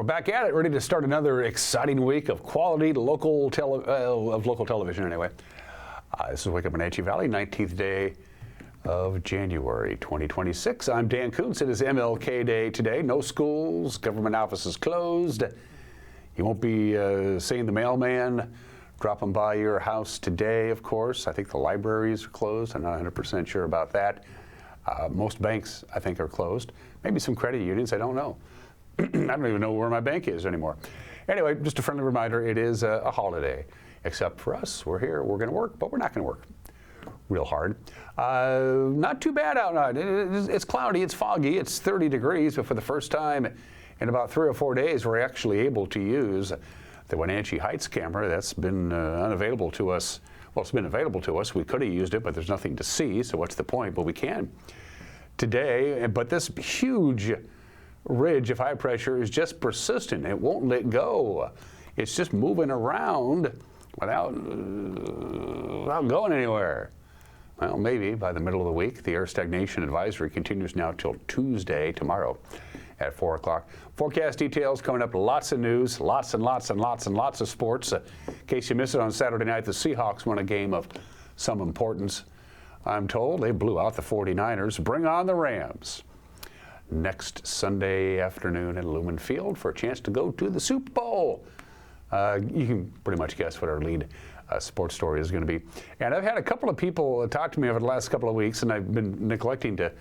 We're back at it, ready to start another exciting week of quality local television. Anyway, this is Wake Up Wenatchee Valley, 19th day of January 2026. I'm Dan Kuntz. It is MLK Day today. No schools, government offices closed. You won't be seeing the mailman dropping by your house today, of course. I think the libraries are closed. I'm not 100% sure about that. Most banks, I think, are closed. Maybe some credit unions, I don't know. I don't even know where my bank is anymore. Anyway, just a friendly reminder, it is a holiday, except for us. We're here, we're gonna work, but we're not gonna work real hard. Not too bad out now. It's cloudy, it's foggy, it's 30 degrees, but for the first time in about 3 or 4 days, we're actually able to use the Wenatchee Heights camera. That's been unavailable to us. Well, it's been available to us. We could have used it, but there's nothing to see, so what's the point? But we can today. But this huge ridge of high pressure is just persistent. It won't let go. It's just moving around without going anywhere. Well, maybe by the middle of the week. The air stagnation advisory continues now till Tuesday, tomorrow at 4 o'clock. Forecast details coming up. Lots of news, lots and lots of sports. In case you missed it on Saturday night, the Seahawks won a game of some importance. I'm told they blew out the 49ers. Bring on the Rams next Sunday afternoon at Lumen Field for a chance to go to the Super Bowl. You can pretty much guess what our lead sports story is going to be. And I've had a couple of people talk to me over the last couple of weeks, and I've been neglecting to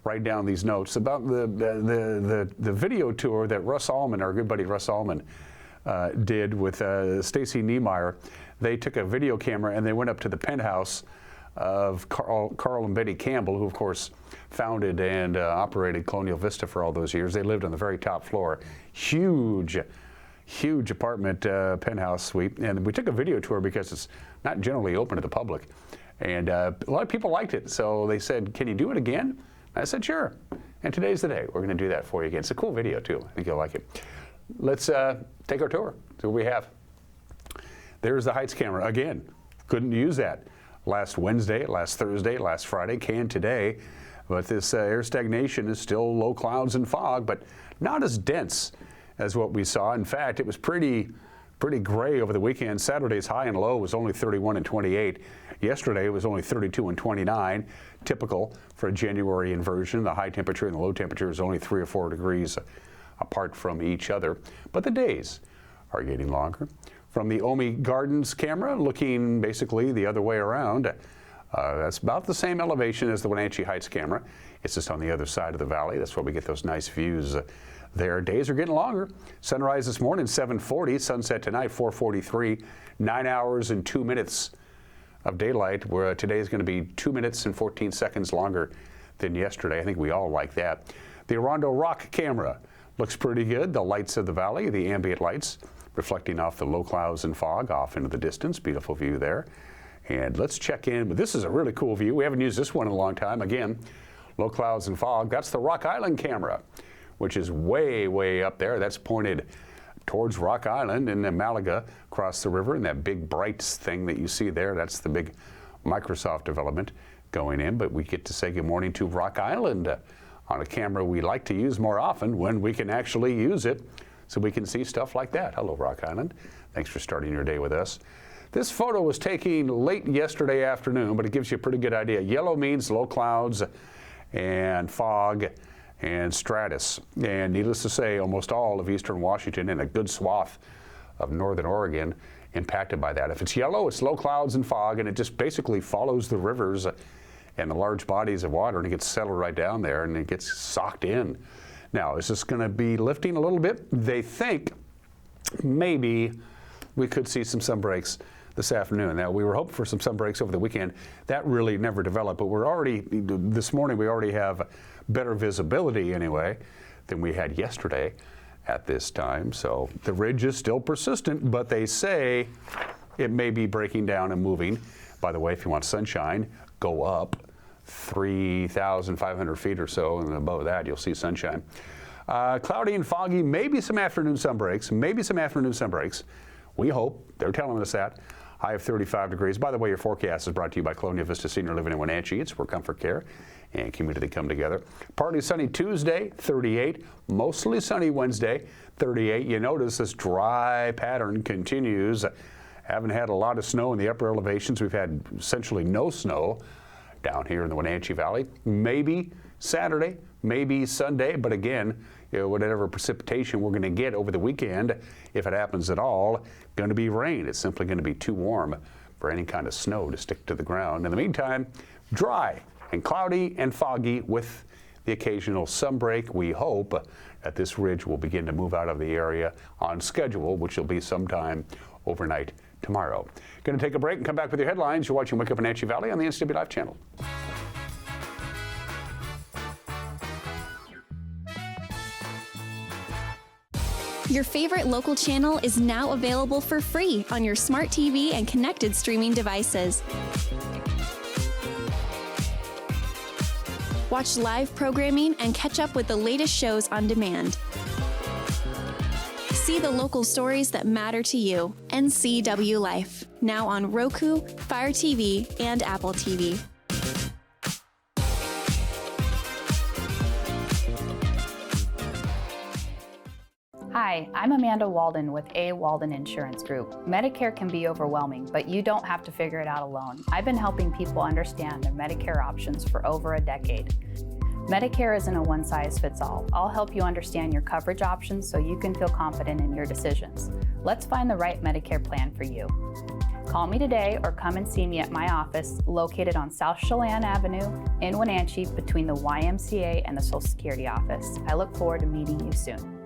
write down these notes about the video tour that Russ Allman, our good buddy Russ Allman, did with Stacy Niemeyer. They took a video camera and they went up to the penthouse of Carl and Betty Campbell, who of course founded and operated Colonial Vista for all those years. They lived on the very top floor. Huge apartment penthouse suite. And we took a video tour because it's not generally open to the public. And a lot of people liked it. So they said, can you do it again? I said, sure. And today's the day. We're going to do that for you again. It's a cool video too. I think you'll like it. Let's take our tour. See what we have. There's the Heights camera. Again, couldn't use that last Wednesday, last Thursday, last Friday, can today. But this air stagnation is still low clouds and fog, but not as dense as what we saw. In fact, it was pretty gray over the weekend. Saturday's high and low was only 31 and 28. Yesterday it was only 32 and 29, typical for a January inversion. The high temperature and the low temperature is only 3 or 4 degrees apart from each other. But the days are getting longer. From the Omi Gardens camera, looking basically the other way around, that's about the same elevation as the Wenatchee Heights camera. It's just on the other side of the valley. That's where we get those nice views there. Days are getting longer. Sunrise this morning, 7:40. Sunset tonight, 4:43. 9 hours and 2 minutes of daylight, where today is going to be 2 minutes and 14 seconds longer than yesterday. I think we all like that. The Orondo Rock camera looks pretty good. The lights of the valley, the ambient lights, reflecting off the low clouds and fog off into the distance. Beautiful view there. And let's check in. But this is a really cool view. We haven't used this one in a long time. Again, low clouds and fog. That's the Rock Island camera, which is way up there. That's pointed towards Rock Island in Malaga, across the river, and that big bright thing that you see there, that's the big Microsoft development going in. But we get to say good morning to Rock Island on a camera we like to use more often when we can actually use it, so we can see stuff like that. Hello, Rock Island. Thanks for starting your day with us. This photo was taken late yesterday afternoon, but it gives you a pretty good idea. Yellow means low clouds and fog and stratus. And needless to say, almost all of eastern Washington and a good swath of northern Oregon impacted by that. If it's yellow, it's low clouds and fog, and it just basically follows the rivers and the large bodies of water, and it gets settled right down there, and it gets socked in. Now, is this going to be lifting a little bit? They think maybe we could see some sun breaks this afternoon. Now, we were hoping for some sun breaks over the weekend. That really never developed, but this morning we already have better visibility anyway than we had yesterday at this time. So the ridge is still persistent, but they say it may be breaking down and moving. By the way, if you want sunshine, go up 3,500 feet or so, and above that you'll see sunshine. Cloudy and foggy, maybe some afternoon sun breaks, We hope. They're telling us that. High of 35 degrees. By the way, your forecast is brought to you by Colonial Vista Senior Living in Wenatchee. It's where comfort care and community come together. Partly sunny Tuesday, 38. Mostly sunny Wednesday, 38. You notice this dry pattern continues. Haven't had a lot of snow in the upper elevations. We've had essentially no snow down here in the Wenatchee Valley. Maybe Saturday, maybe Sunday, but again, whatever precipitation we're going to get over the weekend, if it happens at all, going to be rain. It's simply going to be too warm for any kind of snow to stick to the ground. In the meantime, dry and cloudy and foggy with the occasional sunbreak. We hope that this ridge will begin to move out of the area on schedule, which will be sometime overnight tomorrow. Going to take a break and come back with your headlines. You're watching Wake Up Wenatchee Valley on the NCW Live channel. Your favorite local channel is now available for free on your smart TV and connected streaming devices. Watch live programming and catch up with the latest shows on demand. See the local stories that matter to you. NCW Life, now on Roku, Fire TV, and Apple TV. Hi, I'm Amanda Walden with A. Walden Insurance Group. Medicare can be overwhelming, but you don't have to figure it out alone. I've been helping people understand their Medicare options for over a decade. Medicare isn't a one-size-fits-all. I'll help you understand your coverage options so you can feel confident in your decisions. Let's find the right Medicare plan for you. Call me today or come and see me at my office located on South Chelan Avenue in Wenatchee between the YMCA and the Social Security office. I look forward to meeting you soon.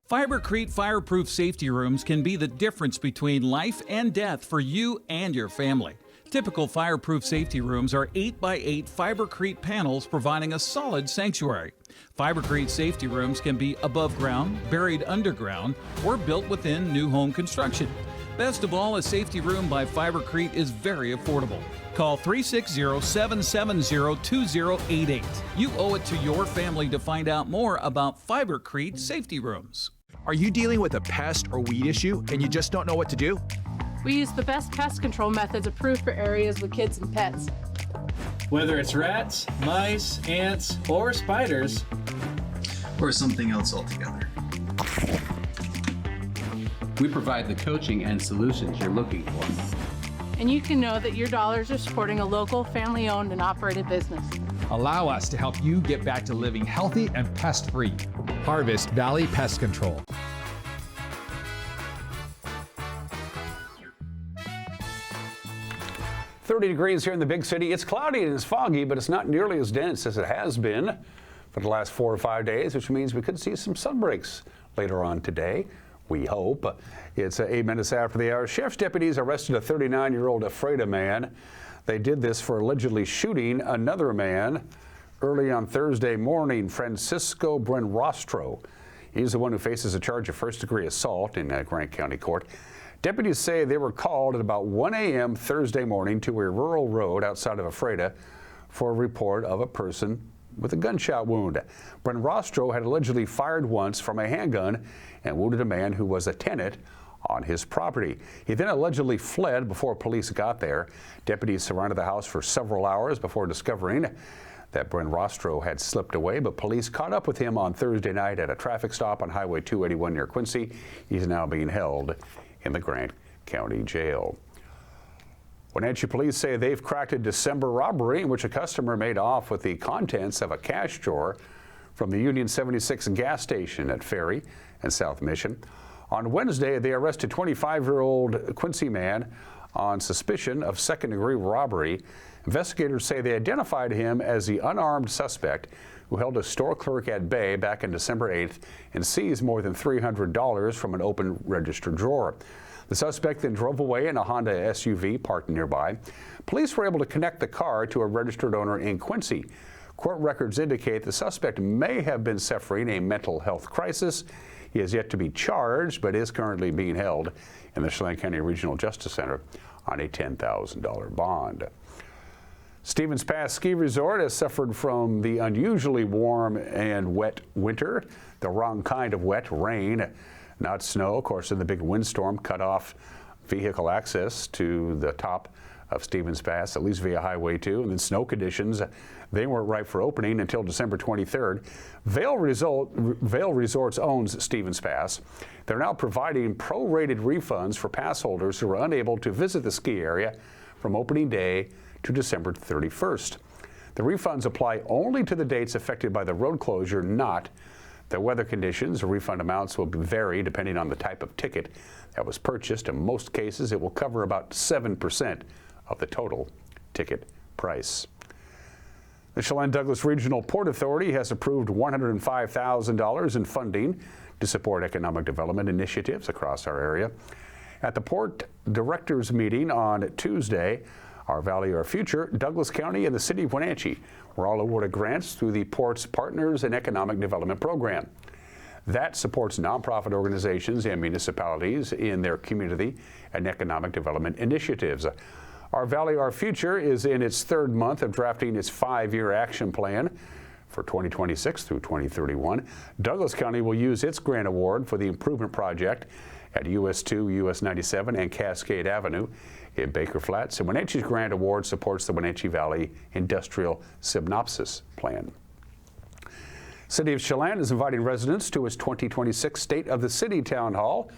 Fibercrete fireproof safety rooms can be the difference between life and death for you and your family. Typical fireproof safety rooms are 8x8 Fibercrete panels providing a solid sanctuary. Fibercrete safety rooms can be above ground, buried underground, or built within new home construction. Best of all, a safety room by Fibercrete is very affordable. Call 360-770-2088. You owe it to your family to find out more about Fibercrete safety rooms. Are you dealing with a pest or weed issue and you just don't know what to do? We use the best pest control methods approved for areas with kids and pets. Whether it's rats, mice, ants, or spiders, or something else altogether, we provide the coaching and solutions you're looking for. And you can know that your dollars are supporting a local, family-owned and operated business. Allow us to help you get back to living healthy and pest-free. Harvest Valley Pest Control. degrees here in the big city. It's cloudy and it's foggy, but it's not nearly as dense as it has been for the last 4 or 5 days, which means we could see some sun breaks later on today. We hope. It's 8 minutes after the hour. Sheriff's deputies arrested a 39-year-old Ephrata man. They did this for allegedly shooting another man early on Thursday morning, Francisco Buenrostro. He's the one who faces a charge of first-degree assault in Grant County Court. Deputies say they were called at about 1 a.m. Thursday morning to a rural road outside of Ephrata for a report of a person with a gunshot wound. Buenrostro had allegedly fired once from a handgun and wounded a man who was a tenant on his property. He then allegedly fled before police got there. Deputies surrounded the house for several hours before discovering that Buenrostro had slipped away, but police caught up with him on Thursday night at a traffic stop on Highway 281 near Quincy. He's now being held in the Grant County Jail. Wenatchee police say they've cracked a December robbery in which a customer made off with the contents of a cash drawer from the Union 76 gas station at Ferry and South Mission. On Wednesday, they arrested 25-year-old Quincy man on suspicion of second-degree robbery. Investigators say they identified him as the unarmed suspect who held a store clerk at bay back on December 8th and seized more than $300 from an open register drawer. The suspect then drove away in a Honda SUV parked nearby. Police were able to connect the car to a registered owner in Quincy. Court records indicate the suspect may have been suffering a mental health crisis. He has yet to be charged, but is currently being held in the Chelan County Regional Justice Center on a $10,000 bond. Stevens Pass Ski Resort has suffered from the unusually warm and wet winter, the wrong kind of wet, rain, not snow. Of course, in the big windstorm cut off vehicle access to the top of Stevens Pass, at least via Highway 2, and then snow conditions. They weren't right for opening until December 23rd. Vail Resorts owns Stevens Pass. They're now providing prorated refunds for pass holders who are unable to visit the ski area from opening day to December 31st. The refunds apply only to the dates affected by the road closure, not the weather conditions. The refund amounts will vary depending on the type of ticket that was purchased. In most cases, it will cover about 7% of the total ticket price. The Chelan-Douglas Regional Port Authority has approved $105,000 in funding to support economic development initiatives across our area. At the Port Directors meeting on Tuesday, Our Valley, Our Future, Douglas County and the City of Wenatchee were all awarded grants through the Port's Partners in Economic Development Program. That supports nonprofit organizations and municipalities in their community and economic development initiatives. Our Valley, Our Future is in its third month of drafting its 5-year action plan for 2026 through 2031. Douglas County will use its grant award for the improvement project at US 2, US 97, and Cascade Avenue in Baker Flats. And Wenatchee's grant award supports the Wenatchee Valley Industrial Synopsis Plan. City of Chelan is inviting residents to its 2026 State of the City Town Hall.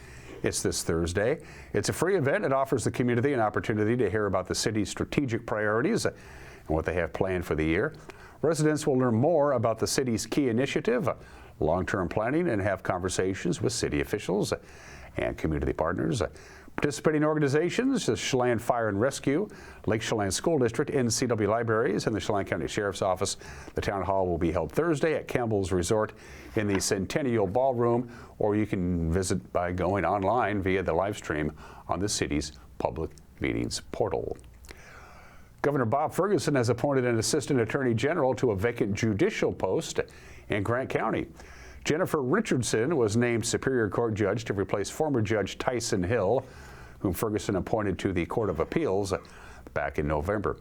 It's this Thursday. It's a free event. It offers the community an opportunity to hear about the city's strategic priorities and what they have planned for the year. Residents will learn more about the city's key initiative, long-term planning, and have conversations with city officials and community partners. Participating organizations, the Chelan Fire and Rescue, Lake Chelan School District, NCW Libraries, and the Chelan County Sheriff's Office. The town hall will be held Thursday at Campbell's Resort in the Centennial Ballroom, or you can visit by going online via the live stream on the city's public meetings portal. Governor Bob Ferguson has appointed an assistant attorney general to a vacant judicial post in Grant County. Jennifer Richardson was named Superior Court Judge to replace former Judge Tyson Hill, whom Ferguson appointed to the Court of Appeals back in November.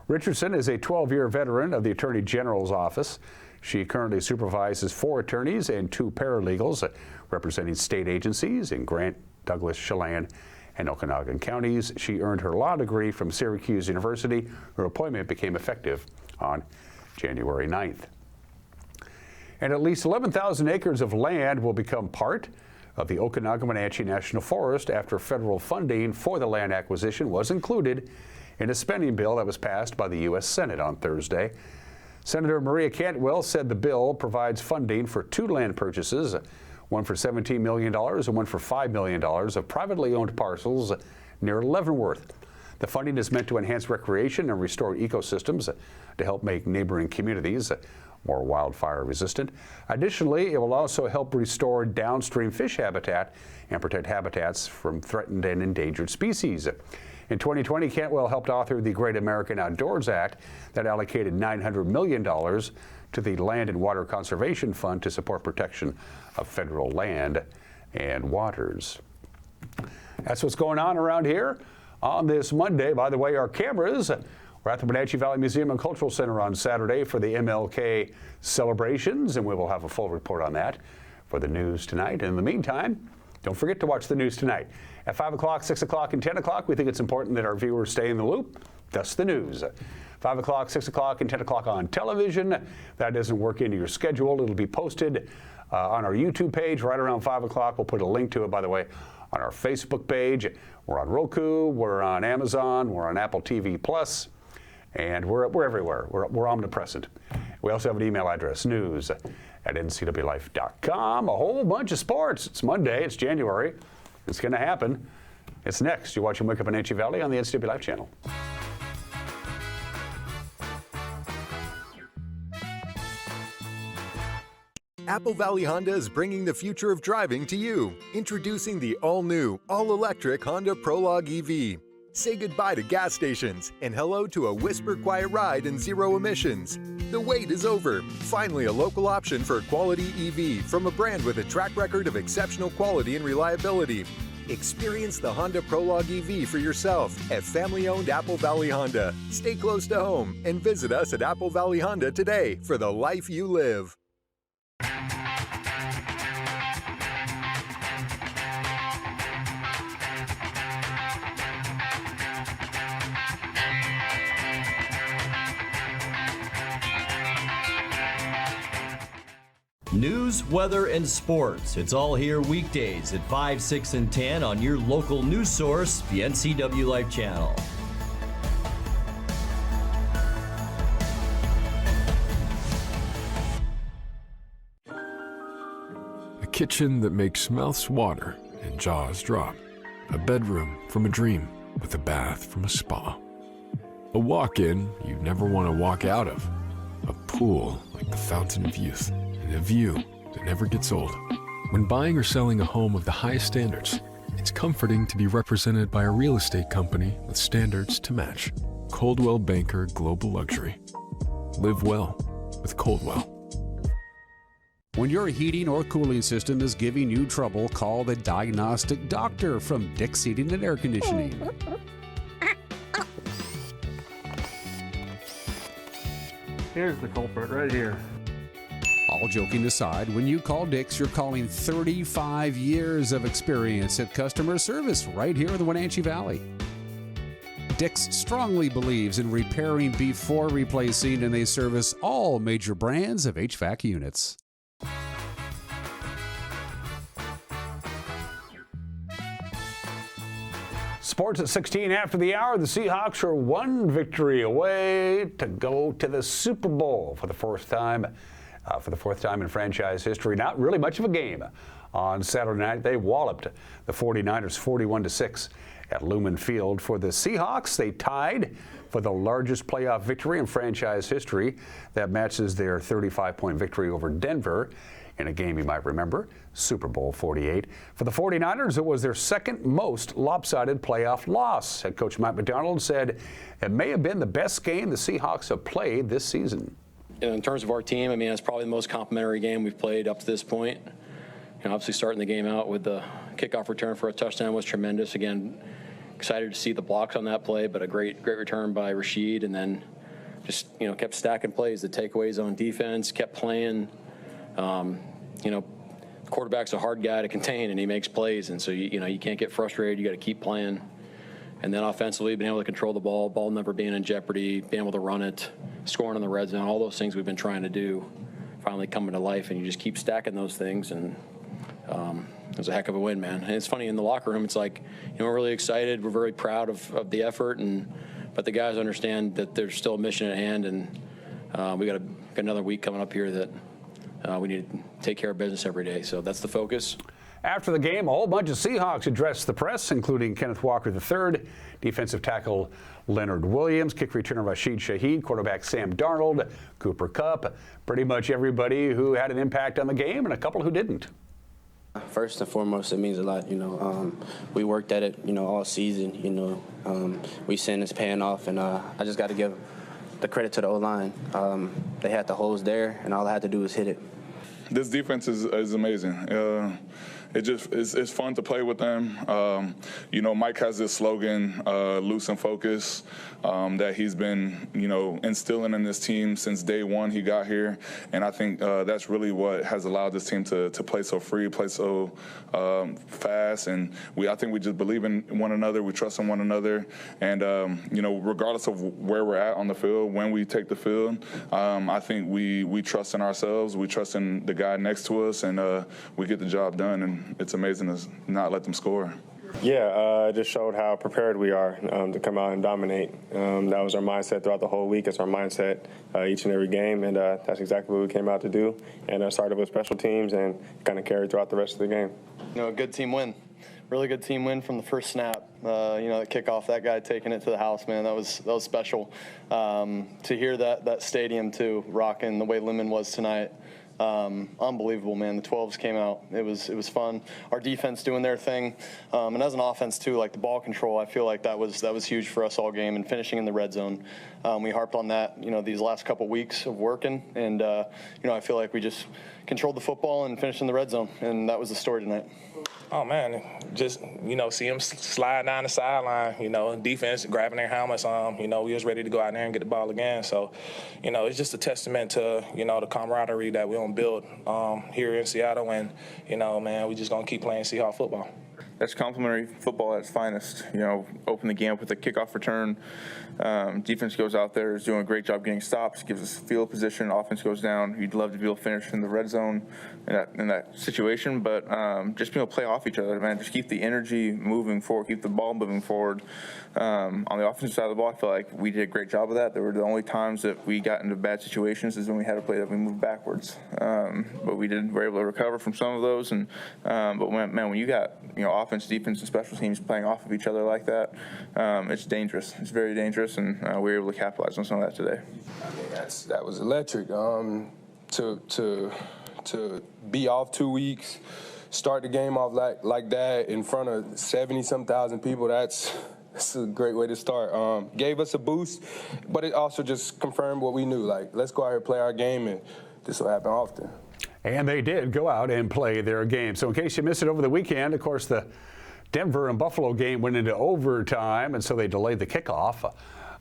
Richardson is a 12-year veteran of the Attorney General's office. She currently supervises 4 attorneys and 2 paralegals representing state agencies in Grant, Douglas, Chelan, and Okanagan counties. She earned her law degree from Syracuse University. Her appointment became effective on January 9th. And at least 11,000 acres of land will become part of the Okanagan-Wenatchee National Forest after federal funding for the land acquisition was included in a spending bill that was passed by the U.S. Senate on Thursday. Senator Maria Cantwell said the bill provides funding for 2 land purchases, one for $17 million and one for $5 million of privately owned parcels near Leavenworth. The funding is meant to enhance recreation and restore ecosystems to help make neighboring communities more wildfire resistant. Additionally, it will also help restore downstream fish habitat and protect habitats from threatened and endangered species. In 2020, Cantwell helped author the Great American Outdoors Act that allocated $900 million to the Land and Water Conservation Fund to support protection of federal land and waters. That's what's going on around here on this Monday. By the way, our cameras, we're at the Wenatchee Valley Museum and Cultural Center on Saturday for the MLK celebrations, and we will have a full report on that for the news tonight. And in the meantime, don't forget to watch the news tonight. At 5 o'clock, 6 o'clock, and 10 o'clock, we think it's important that our viewers stay in the loop. That's the news. 5 o'clock, 6 o'clock, and 10 o'clock on television. If that doesn't work into your schedule, it'll be posted on our YouTube page right around 5 o'clock. We'll put a link to it, by the way, on our Facebook page. We're on Roku, we're on Amazon, we're on Apple TV Plus. And we're everywhere. We're omnipresent. We also have an email address, news@ncwlife.com. A whole bunch of sports. It's Monday. It's January. It's going to happen. It's next. You're watching Wake Up Wenatchee Valley on the NCW Life channel. Apple Valley Honda is bringing the future of driving to you. Introducing the all-new, all-electric Honda Prologue EV. Say goodbye to gas stations and hello to a whisper-quiet ride and zero emissions. The wait is over. Finally, a local option for a quality EV from a brand with a track record of exceptional quality and reliability. Experience the Honda Prologue EV for yourself at family-owned Apple Valley Honda. Stay close to home and visit us at Apple Valley Honda today for the life you live. News, weather, and sports. It's all here weekdays at 5, 6, and 10 on your local news source, the NCW Life Channel. A kitchen that makes mouths water and jaws drop. A bedroom from a dream with a bath from a spa. A walk-in you never want to walk out of. A pool like the fountain of youth. And a view that never gets old. When buying or selling a home of the highest standards, it's comforting to be represented by a real estate company with standards to match. Coldwell Banker Global Luxury. Live well with Coldwell. When your heating or cooling system is giving you trouble, call the diagnostic doctor from Dick's Heating and Air Conditioning. Here's the culprit right here. All joking aside, when you call Dick's, you're calling 35 years of experience at customer service right here in the Wenatchee Valley. Dick's strongly believes in repairing before replacing, and they service all major brands of HVAC units. Sports at 16 after the hour. The Seahawks are one victory away to go to the Super Bowl for the fourth time in franchise history. Not really much of a game. On Saturday night, they walloped the 49ers 41-6 at Lumen Field. For the Seahawks, they tied for the largest playoff victory in franchise history. That matches their 35-point victory over Denver in a game you might remember, Super Bowl 48. For the 49ers, it was their second most lopsided playoff loss. Head coach Mike McDonald said it may have been the best game the Seahawks have played this season. In terms of our team, I mean, it's probably the most complimentary game we've played up to this point. Obviously starting the game out with the kickoff return for a touchdown was tremendous. Again, excited to see the blocks on that play, but a great return by Rashid, and then just, kept stacking plays. The takeaways on defense, kept playing. The quarterback's a hard guy to contain, and he makes plays, and so you can't get frustrated. You got to keep playing. And then offensively, being able to control the ball never being in jeopardy, being able to run it, scoring in the red zone, all those things we've been trying to do finally coming to life, and you just keep stacking those things, and it was a heck of a win, man. And it's funny, in the locker room, it's like, we're really excited, we're very proud of the effort, but the guys understand that there's still a mission at hand, and we got another week coming up here that we need to take care of business every day, so that's the focus. After the game, a whole bunch of Seahawks addressed the press, including Kenneth Walker III, defensive tackle Leonard Williams, kick returner Rashid Shaheed, quarterback Sam Darnold, Cooper Kupp, pretty much everybody who had an impact on the game and a couple who didn't. First and foremost, it means a lot. We worked at it, all season. We seen it's paying off, and I just got to give the credit to the O-line. They had the holes there, and all I had to do was hit it. This defense is amazing. It's fun to play with them. Mike has this slogan, loose and focus, that he's been, instilling in this team since day one he got here. And I think that's really what has allowed this team to play so free, play so fast. And I think we just believe in one another. We trust in one another. And, regardless of where we're at on the field, when we take the field, I think we trust in ourselves. We trust in the guy next to us, and we get the job done. And it's amazing to not let them score. Yeah, it just showed how prepared we are to come out and dominate. That was our mindset throughout the whole week. It's our mindset each and every game, and that's exactly what we came out to do. And started with special teams and kind of carried throughout the rest of the game. A good team win. Really good team win from the first snap. The kickoff, that guy taking it to the house, man, that was special. To hear that stadium, too, rocking the way Lemon was tonight. Unbelievable, man. The 12s came out. It was fun. Our defense doing their thing, and as an offense too, like the ball control, I feel like that was huge for us all game, and finishing in the red zone. We harped on that, these last couple weeks of working, and I feel like we just controlled the football and finished in the red zone, and that was the story tonight. Oh, man, just, see them slide down the sideline, defense grabbing their helmets. We was ready to go out there and get the ball again. So, it's just a testament to, the camaraderie that we don't build here in Seattle. And, man, we just going to keep playing Seahawks football. that's complementary football at its finest. You know, open the game up with a kickoff return. Defense goes out there, is doing a great job getting stops, gives us field position. Offense goes down. You'd love to be able to finish in the red zone in that situation, but just being able to play off each other, man. Just keep the energy moving forward, keep the ball moving forward. On the offensive side of the ball, I feel like we did a great job of that. There were the only times that we got into bad situations is when we had to play that we moved backwards. But we were able to recover from some of those. And but when you got offense, defense, and special teams playing off of each other like that, it's dangerous. It's very dangerous, and we were able to capitalize on some of that today. I mean, that was electric. To be off 2 weeks, start the game off like that in front of 70-some thousand people, that's a great way to start. Gave us a boost, but it also just confirmed what we knew. Like, let's go out here and play our game, and this will happen often. And they did go out and play their game. So in case you missed it over the weekend, of course, the Denver and Buffalo game went into overtime, and so they delayed the kickoff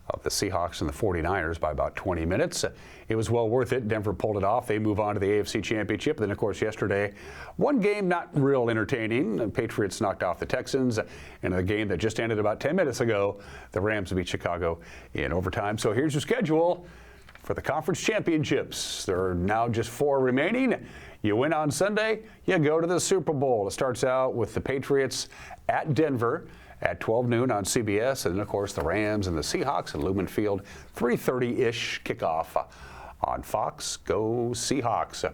of the Seahawks and the 49ers by about 20 minutes. It was well worth it. Denver pulled it off. They move on to the AFC Championship. Then, of course, yesterday, one game not real entertaining. The Patriots knocked off the Texans. In a game that just ended about 10 minutes ago, the Rams beat Chicago in overtime. So here's your schedule for the conference championships. There are now just 4 remaining. You win on Sunday, you go to the Super Bowl. It starts out with the Patriots at Denver at 12 noon on CBS, and then, of course, the Rams and the Seahawks at Lumen Field, 3:30-ish kickoff on Fox. Go Seahawks.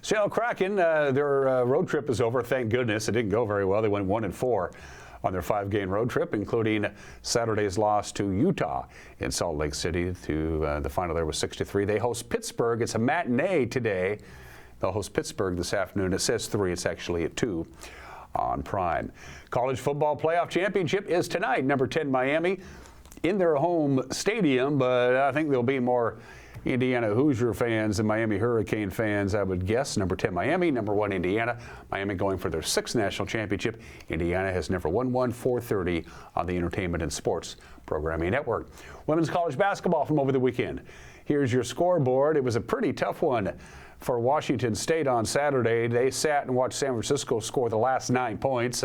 Seattle Kraken, their road trip is over, thank goodness. It didn't go very well. They went 1-4 on their 5-game road trip, including Saturday's loss to Utah in Salt Lake City. The final there was 6-3. They host Pittsburgh. It's a matinee today. They'll host Pittsburgh this afternoon. It says 3. It's actually at 2 on Prime. College football playoff championship is tonight. Number 10 Miami in their home stadium, but I think there'll be more Indiana Hoosier fans than Miami Hurricane fans, I would guess. Number 10 Miami, number 1 Indiana. Miami going for their 6th national championship. Indiana has never won one. 4:30 on the Entertainment and Sports Programming Network. Women's college basketball from over the weekend. Here's your scoreboard. It was a pretty tough one for Washington State on Saturday. They sat and watched San Francisco score the last 9 points.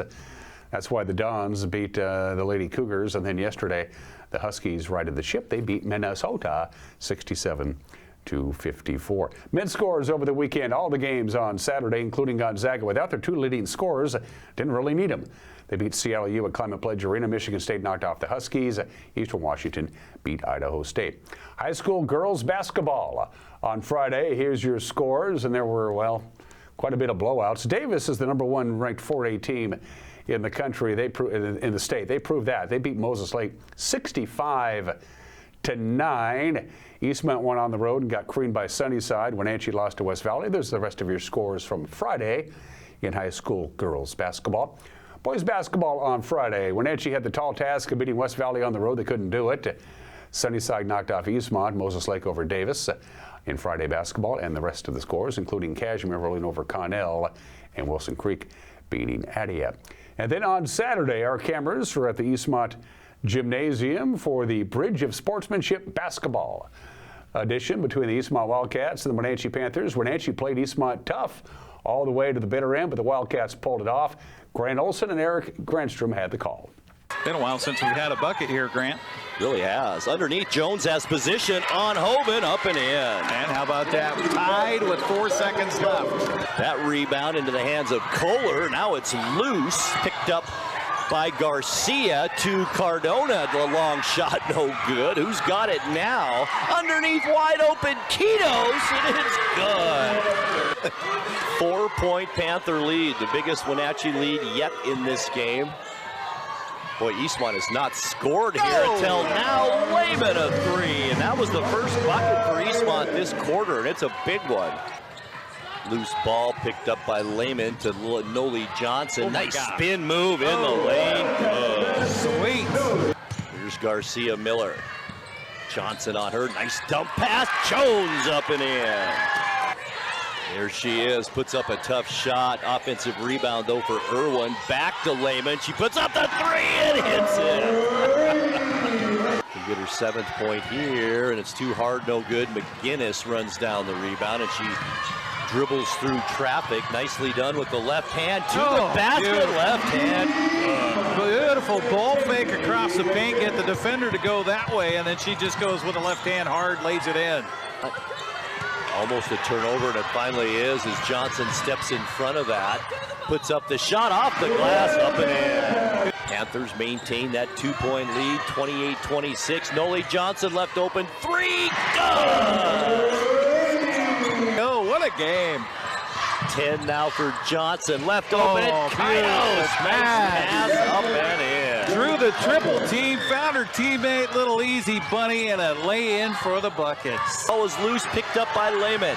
That's why the Dons beat the Lady Cougars. And then yesterday, the Huskies righted the ship. They beat Minnesota 67-54. Men's scores over the weekend. All the games on Saturday, including Gonzaga, without their 2 leading scorers, didn't really need them. They beat CLU at Climate Pledge Arena. Michigan State knocked off the Huskies. Eastern Washington beat Idaho State. High school girls basketball on Friday. Here's your scores, and there were, well, quite a bit of blowouts. Davis is the number 1 ranked 4A team in the country. In the state. They proved that. They beat Moses Lake 65-9. Eastmont went on the road and got creamed by Sunnyside. Wenatchee lost to West Valley. There's the rest of your scores from Friday in high school girls basketball. Boys basketball on Friday. Wenatchee had the tall task of beating West Valley on the road. They couldn't do it. Sunnyside knocked off Eastmont. Moses Lake over Davis in Friday basketball, and the rest of the scores, including Cashmere rolling over Connell and Wilson Creek beating Adia. And then on Saturday, our cameras were at the Eastmont Gymnasium for the Bridge of Sportsmanship basketball edition between the Eastmont Wildcats and the Wenatchee Panthers. Wenatchee played Eastmont tough all the way to the bitter end, but the Wildcats pulled it off. Grant Olson and Eric Granstrom had the call. Been a while since we've had a bucket here, Grant. Really has. Underneath, Jones has position on Hoban, up and in. And how about that? Tied with 4 seconds left. That rebound into the hands of Kohler. Now it's loose. Picked up by Garcia to Cardona. The long shot, no good. Who's got it now? Underneath, wide open, Kitos, and it's good. 4-point Panther lead, the biggest Wenatchee lead yet in this game. Boy, Eastmont has not scored here until now. Lehman a 3, and that was the first bucket for Eastmont this quarter, and it's a big one. Loose ball picked up by Lehman to Noli Johnson. Nice spin move in the lane. Good. Sweet. Here's Garcia Miller. Johnson on her. Nice dump pass. Jones up and in. There she is, puts up a tough shot. Offensive rebound, though, for Irwin. Back to Lehman. She puts up the 3 and hits it. She get her 7th point here, and it's too hard, no good. McGinnis runs down the rebound, and she dribbles through traffic. Nicely done with the left hand to the basket. Left hand Beautiful ball fake across the paint, get the defender to go that way, and then she just goes with the left hand hard, lays it in. Almost a turnover, and it finally is as Johnson steps in front of that. Puts up the shot off the glass, up and in. Panthers maintain that 2-point lead, 28-26. Noli Johnson left open, three, good! Oh, what a game. 10 now for Johnson, left open, Kynos, pass up and in. Drew the triple team, found her teammate, little easy bunny, and a lay in for the buckets. Ball was loose, picked up by Lehman.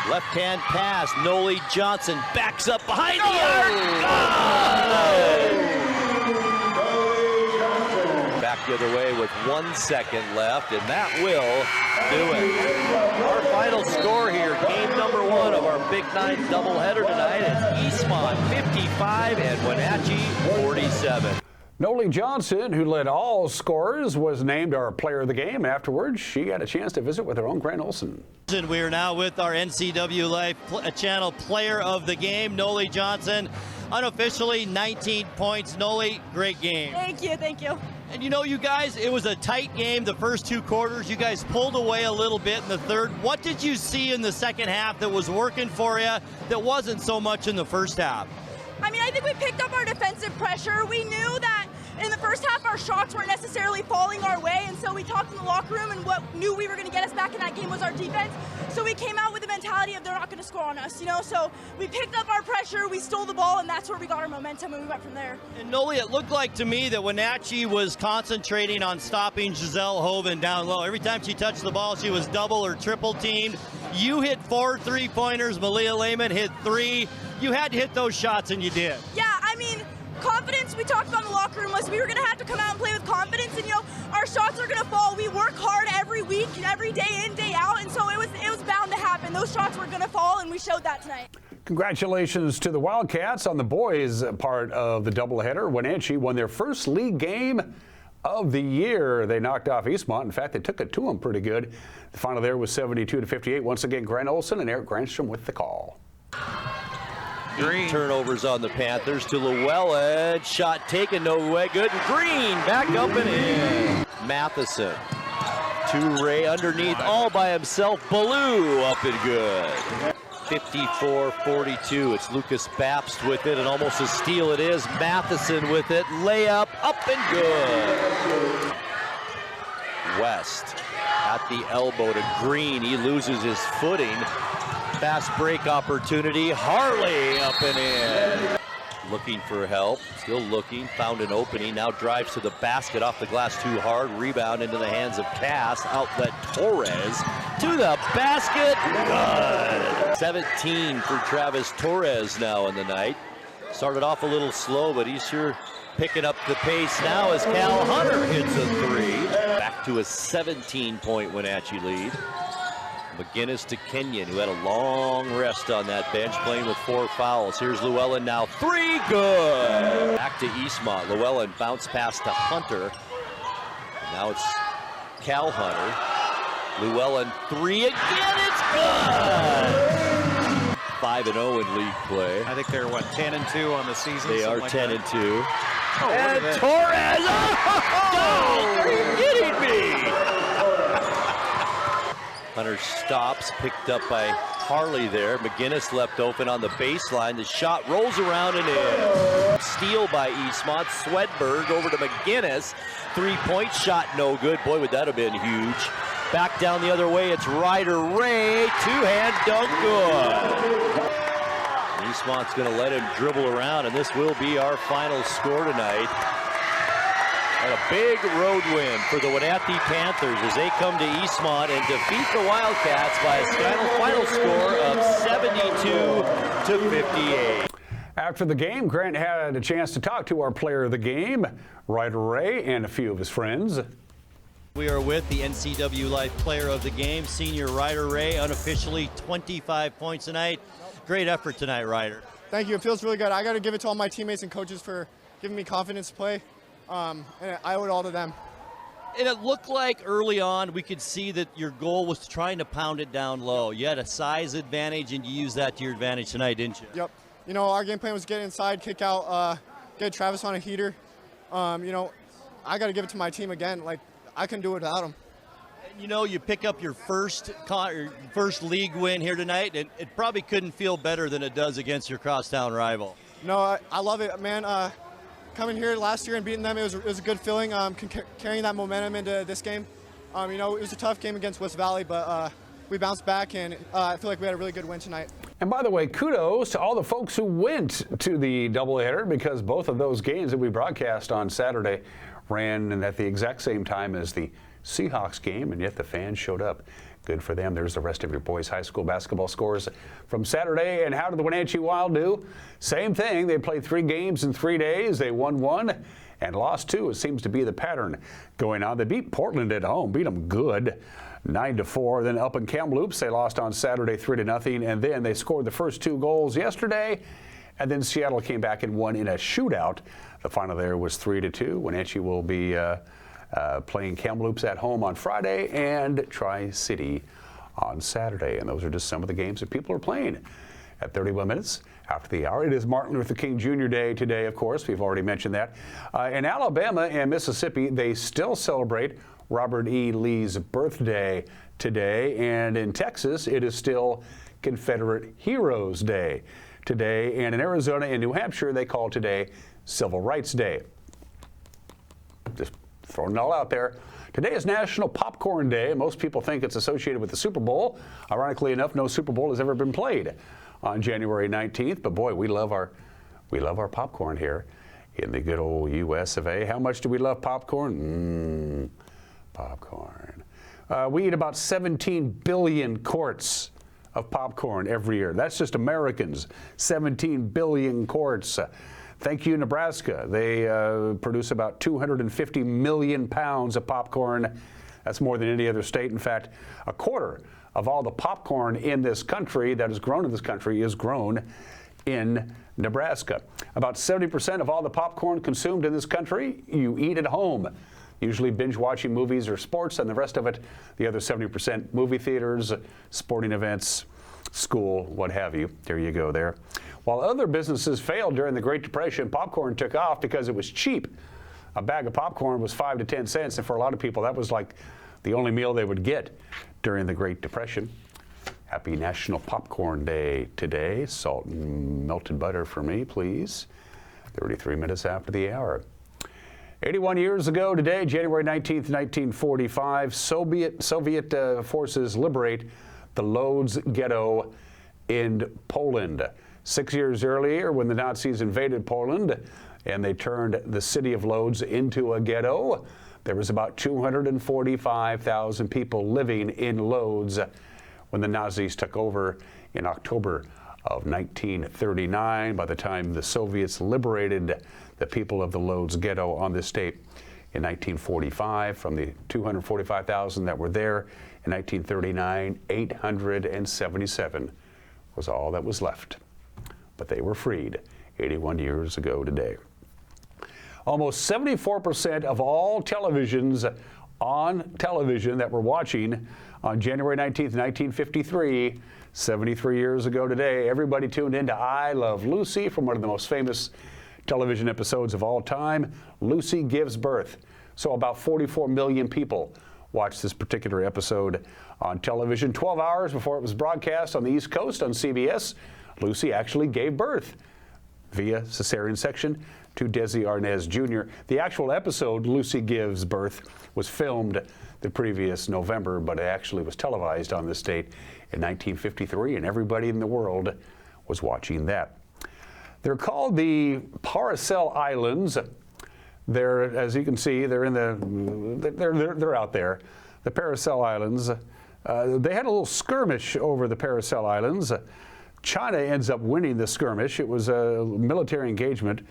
Left-hand pass, Noli Johnson backs up behind the arc. Back the other way with 1 second left, and that will do it. Our final score here, game number 1 of our Big 9 doubleheader tonight, is Eastmont 55 and Wenatchee 47. Noli Johnson, who led all scorers, was named our player of the game. Afterwards, she had a chance to visit with her own Grant Olson. We are now with our NCW Life Channel player of the game, Noli Johnson. Unofficially, 19 points. Noli, great game. Thank you, thank you. And you know, you guys, it was a tight game the first 2 quarters. You guys pulled away a little bit in the third. What did you see in the second half that was working for you that wasn't so much in the first half? I mean, I think we picked up our defensive pressure. We knew that in the first half our shots weren't necessarily falling our way, and so we talked in the locker room, and what knew we were going to get us back in that game was our defense. So we came out with the mentality of they're not going to score on us, you know? So we picked up our pressure, we stole the ball, and that's where we got our momentum, and we went from there. And Noli, it looked like to me that Wenatchee was concentrating on stopping Giselle Hoven down low. Every time she touched the ball, she was double or triple teamed. You hit 4 3-pointers, Malia Lehman hit 3. You had to hit those shots, and you did. Yeah, I mean, confidence, we talked about in the locker room, was we were going to have to come out and play with confidence, and, you know, our shots are going to fall. We work hard every week, every day in, day out, and so it was bound to happen. Those shots were going to fall, and we showed that tonight. Congratulations to the Wildcats on the boys' part of the doubleheader. Wenatchee won their first league game of the year. They knocked off Eastmont. In fact, they took it to them pretty good. The final there was 72-58. Once again, Grant Olson and Eric Granstrom with the call. 8 turnovers on the Panthers to Llewellyn. Shot taken, no way. Good. And Green back up and in. Matheson to Ray underneath all by himself. Ballou up and good. 54-42. It's Lucas Babst with it, and almost a steal it is. Matheson with it. Layup up and good. West at the elbow to Green. He loses his footing. Fast break opportunity. Harley up and in. Looking for help. Still looking. Found an opening. Now drives to the basket. Off the glass too hard. Rebound into the hands of Cass. Outlet Torres to the basket. Good. 17 for Travis Torres now in the night. Started off a little slow, but he's sure picking up the pace now as Cal Hunter hits a 3. Back to a 17-point Wenatchee lead. McGinnis to Kenyon, who had a long rest on that bench, playing with 4 fouls. Here's Llewellyn now. 3, good! Back to Eastmont. Llewellyn bounce pass to Hunter. Now it's Cal Hunter. Llewellyn 3 again, it's good! 5-0 in league play. I think they're, 10-2 on the season? They are 10-2. Oh, and Torres! Oh, are you kidding me? Hunter stops, picked up by Harley there. McGinnis left open on the baseline. The shot rolls around and in. Steal by Eastmont. Swedberg over to McGinnis. 3-point shot, no good. Boy, would that have been huge. Back down the other way, it's Ryder Ray. 2-hand dunk, good. Eastmont's going to let him dribble around, and this will be our final score tonight. And a big road win for the Wenatchee Panthers as they come to Eastmont and defeat the Wildcats by a final score of 72-58. After the game, Grant had a chance to talk to our player of the game, Ryder Ray, and a few of his friends. We are with the NCW Life player of the game, senior Ryder Ray, unofficially 25 points tonight. Great effort tonight, Ryder. Thank you. It feels really good. I got to give it to all my teammates and coaches for giving me confidence to play. And I owe it all to them. And it looked like early on we could see that your goal was trying to pound it down low. You had a size advantage, and you used that to your advantage tonight, didn't you? Yep. You know, our game plan was get inside, kick out, Get Travis on a heater. You know, I got to give it to my team again. Like, I couldn't do it without him. You know, you pick up your first league win here tonight, and it probably couldn't feel better than it does against your crosstown rival. No, I love it, man. Coming here last year and beating them, it was a good feeling. Carrying that momentum into this game. You know, it was a tough game against West Valley, but we bounced back, and I feel like we had a really good win tonight. And by the way, kudos to all the folks who went to the doubleheader, because both of those games that we broadcast on Saturday ran at the exact same time as the Seahawks game, and yet the fans showed up. Good for them. There's the rest of your boys' high school basketball scores from Saturday. And how did the Wenatchee Wild do? Same thing. They played 3 games in 3 days. They won 1 and lost 2. It seems to be the pattern going on. They beat Portland at home, beat them good, 9-4. Then up in Kamloops, they lost on Saturday 3-0, and then they scored the first 2 goals yesterday. And then Seattle came back and won in a shootout. The final there was 3-2. Wenatchee will be playing Kamloops at home on Friday and Tri-City on Saturday. And those are just some of the games that people are playing at 31 minutes after the hour. It is Martin Luther King Jr. Day today, of course. We've already mentioned that. In Alabama and Mississippi, they still celebrate Robert E. Lee's birthday today. And in Texas, it is still Confederate Heroes Day today. And in Arizona and New Hampshire, they call today Civil Rights Day. Just throwing it all out there. Today is National Popcorn Day. Most people think it's associated with the Super Bowl. Ironically enough, no Super Bowl has ever been played on January 19th. But boy, we love our popcorn here in the good old U.S. of A. How much do we love popcorn? Popcorn. We eat about 17 billion quarts of popcorn every year. That's just Americans. 17 billion quarts. Thank you, Nebraska. They produce about 250 million pounds of popcorn. That's more than any other state. In fact, a quarter of all the popcorn in this country that is grown in this country is grown in Nebraska. About 70% of all the popcorn consumed in this country, you eat at home. Usually binge watching movies or sports, and the rest of it, the other 70%, movie theaters, sporting events, school, what have you. There you go there. While other businesses failed during the Great Depression, popcorn took off because it was cheap. A bag of popcorn was 5 to 10 cents, and for a lot of people, that was like the only meal they would get during the Great Depression. Happy National Popcorn Day today. Salt and melted butter for me, please. 33 minutes after the hour. 81 years ago today, January 19th, 1945, Soviet forces liberate the Lodz ghetto in Poland. 6 years earlier, when the Nazis invaded Poland and they turned the city of Lodz into a ghetto, there was about 245,000 people living in Lodz when the Nazis took over in October of 1939. By the time the Soviets liberated the people of the Lodz ghetto on this date in 1945, from the 245,000 that were there in 1939, 877 was all that was left. But they were freed 81 years ago today. Almost 74% of all televisions on television that we're watching on January 19th, 1953, 73 years ago today, everybody tuned in to I Love Lucy from one of the most famous television episodes of all time, Lucy Gives Birth. So about 44 million people watched this particular episode on television. 12 hours before it was broadcast on the East Coast on CBS, Lucy actually gave birth via cesarean section to Desi Arnaz Jr. The actual episode, Lucy Gives Birth, was filmed the previous November, but it actually was televised on this date in 1953, and everybody in the world was watching that. They're called the Paracel Islands. They're, as you can see, they're in they're out there. The Paracel Islands. They had a little skirmish over the Paracel Islands. China ends up winning the skirmish. It was a military engagement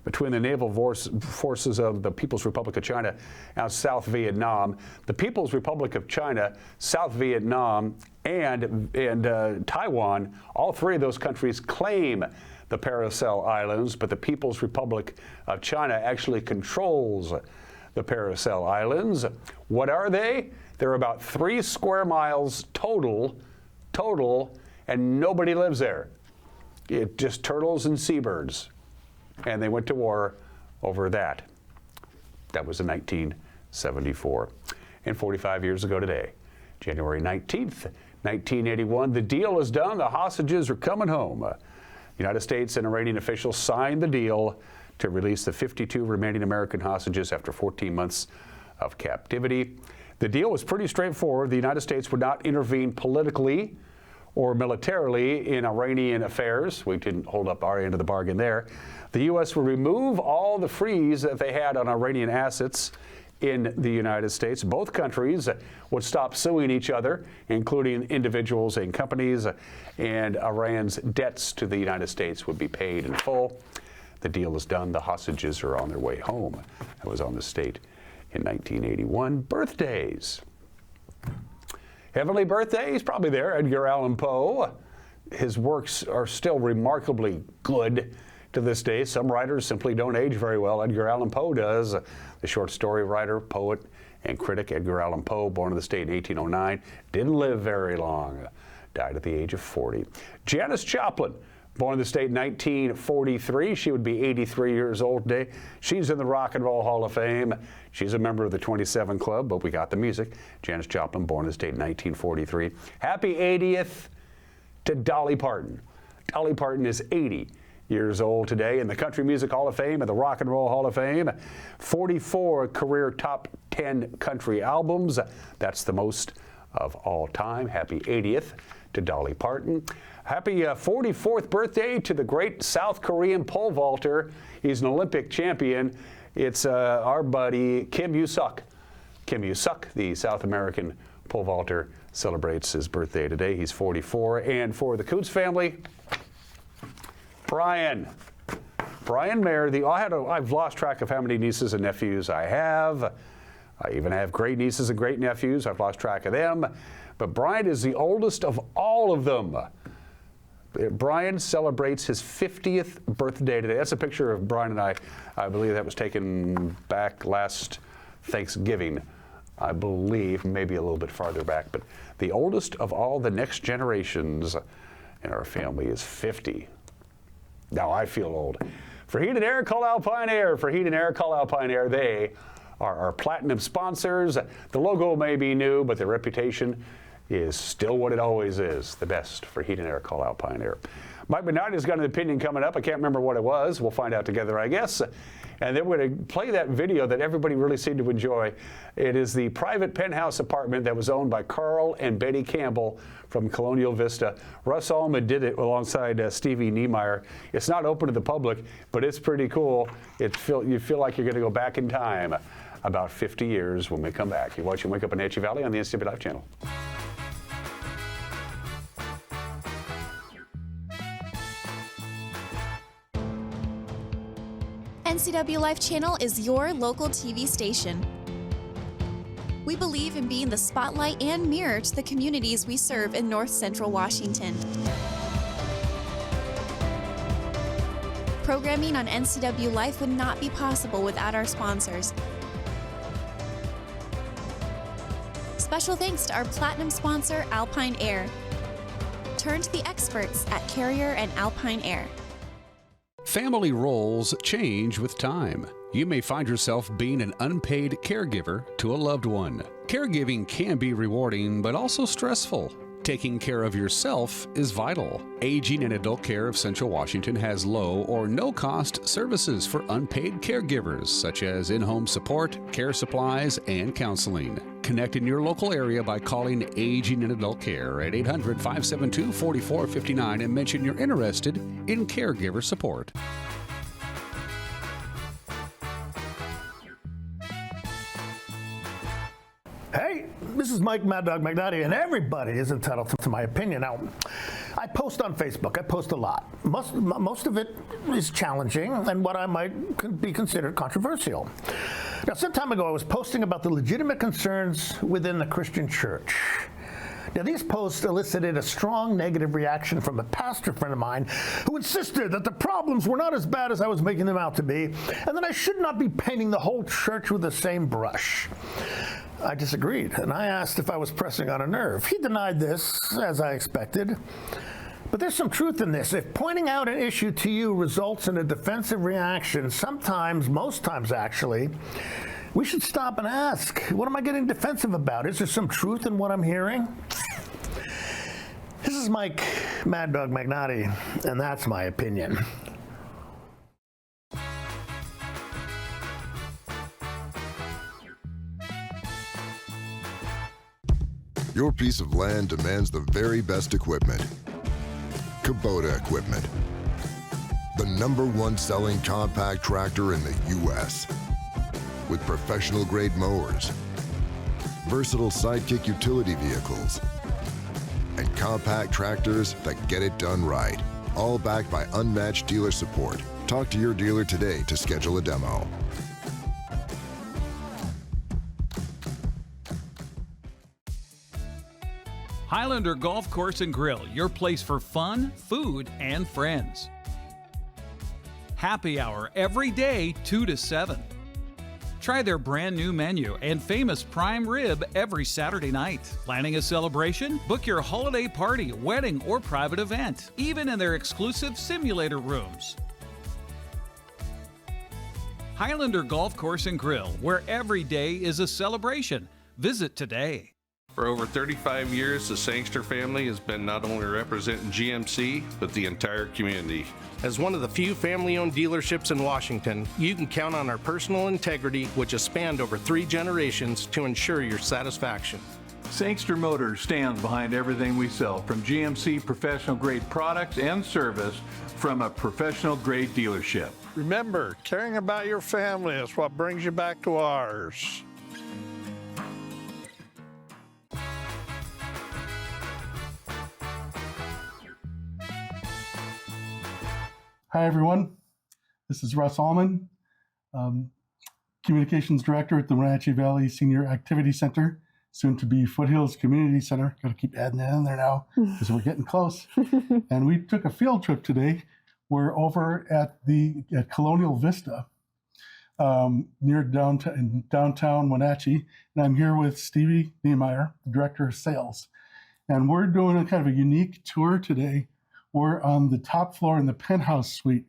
between the naval forces of the People's Republic of China and South Vietnam. The People's Republic of China, South Vietnam, and Taiwan, all three of those countries claim the Paracel Islands, but the People's Republic of China actually controls the Paracel Islands. What are they? They're about 3 square miles total, and nobody lives there. It just turtles and seabirds. And they went to war over that. That was in 1974. And 45 years ago today, January 19th, 1981, the deal is done. The hostages are coming home. United States and Iranian officials signed the deal to release the 52 remaining American hostages after 14 months of captivity. The deal was pretty straightforward. The United States would not intervene politically or militarily in Iranian affairs. We didn't hold up our end of the bargain there. The U.S. would remove all the freeze that they had on Iranian assets in the United States. Both countries would stop suing each other, including individuals and companies, and Iran's debts to the United States would be paid in full. The deal is done. The hostages are on their way home. That was on the state in 1981. Birthdays. Heavenly birthdays, probably there. Edgar Allan Poe. His works are still remarkably good to this day. Some writers simply don't age very well. Edgar Allan Poe does. The short story writer, poet, and critic Edgar Allan Poe, born in the state in 1809, didn't live very long. Died at the age of 40. Janis Joplin, born in the state in 1943. She would be 83 years old today. She's in the Rock and Roll Hall of Fame. She's a member of the 27 Club, but we got the music. Janis Joplin, born in the state in 1943. Happy 80th to Dolly Parton. Dolly Parton is 80 years old today in the Country Music Hall of Fame and the Rock and Roll Hall of Fame. 44 career top 10 country albums. That's the most of all time. Happy 80th to Dolly Parton. Happy 44th birthday to the great South Korean pole vaulter. He's an Olympic champion. It's our buddy Kim Il-suk. Kim Il-suk, the South American pole vaulter, celebrates his birthday today. He's 44. And for the Kuntz family, Brian Mayer. I've lost track of how many nieces and nephews I have. I even have great nieces and great nephews. I've lost track of them. But Brian is the oldest of all of them. Brian celebrates his 50th birthday today. That's a picture of Brian and I. I believe that was taken back last Thanksgiving. I believe, maybe a little bit farther back. But the oldest of all the next generations in our family is 50. Now I feel old. For Heat and Air, call Alpine Air. For Heat and Air, call Alpine Air. They are our platinum sponsors. The logo may be new, but their reputation is still what it always is. The best. For Heat and Air, call Alpine Air. Mike Bernardi's got an opinion coming up. I can't remember what it was. We'll find out together, I guess. And then we're going to play that video that everybody really seemed to enjoy. It is the private penthouse apartment that was owned by Carl and Betty Campbell from Colonial Vista. Russ Allman did it alongside Stevie Niemeyer. It's not open to the public, but it's pretty cool. You feel like you're going to go back in time about 50 years when we come back. You're watching Wake Up in Wenatchee Valley on the NCW Live channel. NCW Life Channel is your local TV station. We believe in being the spotlight and mirror to the communities we serve in North Central Washington. Programming on NCW Life would not be possible without our sponsors. Special thanks to our platinum sponsor, Alpine Air. Turn to the experts at Carrier and Alpine Air. Family roles change with time. You may find yourself being an unpaid caregiver to a loved one. Caregiving can be rewarding, but also stressful. Taking care of yourself is vital. Aging and Adult Care of Central Washington has low or no cost services for unpaid caregivers, such as in-home support, care supplies, and counseling. Connect in your local area by calling Aging and Adult Care at 800-572-4459 and mention you're interested in caregiver support. Hey, this is Mike Mad Dog McNulty, and everybody is entitled to my opinion. Now, I post on Facebook. I post a lot. Most of it is challenging and what I might be considered controversial. Now, some time ago, I was posting about the legitimate concerns within the Christian church. Now, these posts elicited a strong negative reaction from a pastor friend of mine who insisted that the problems were not as bad as I was making them out to be, and that I should not be painting the whole church with the same brush. I disagreed, and I asked if I was pressing on a nerve. He denied this, as I expected. But there's some truth in this. If pointing out an issue to you results in a defensive reaction, sometimes, most times actually, we should stop and ask, what am I getting defensive about? Is there some truth in what I'm hearing? This is Mike Mad Dog Magnotti, and that's my opinion. Your piece of land demands the very best equipment. Kubota equipment. The #1 selling compact tractor in the U.S. with professional grade mowers, versatile sidekick utility vehicles, and compact tractors that get it done right. All backed by unmatched dealer support. Talk to your dealer today to schedule a demo. Highlander Golf Course and Grill, your place for fun, food, and friends. Happy hour every day, 2 to 7. Try their brand new menu and famous prime rib every Saturday night. Planning a celebration? Book your holiday party, wedding, or private event, even in their exclusive simulator rooms. Highlander Golf Course and Grill, where every day is a celebration. Visit today. For over 35 years, the Sangster family has been not only representing GMC, but the entire community. As one of the few family-owned dealerships in Washington, you can count on our personal integrity, which has spanned over 3 generations, to ensure your satisfaction. Sangster Motors stands behind everything we sell, from GMC professional-grade products and service from a professional-grade dealership. Remember, caring about your family is what brings you back to ours. Hi, everyone. This is Russ Allman, Communications Director at the Wenatchee Valley Senior Activity Center, soon to be Foothills Community Center. Got to keep adding that in there now because we're getting close. And we took a field trip today. We're over at Colonial Vista near downtown Wenatchee. And I'm here with Stevie Niemeyer, the Director of Sales. And we're doing a kind of a unique tour today. We're on the top floor in the penthouse suite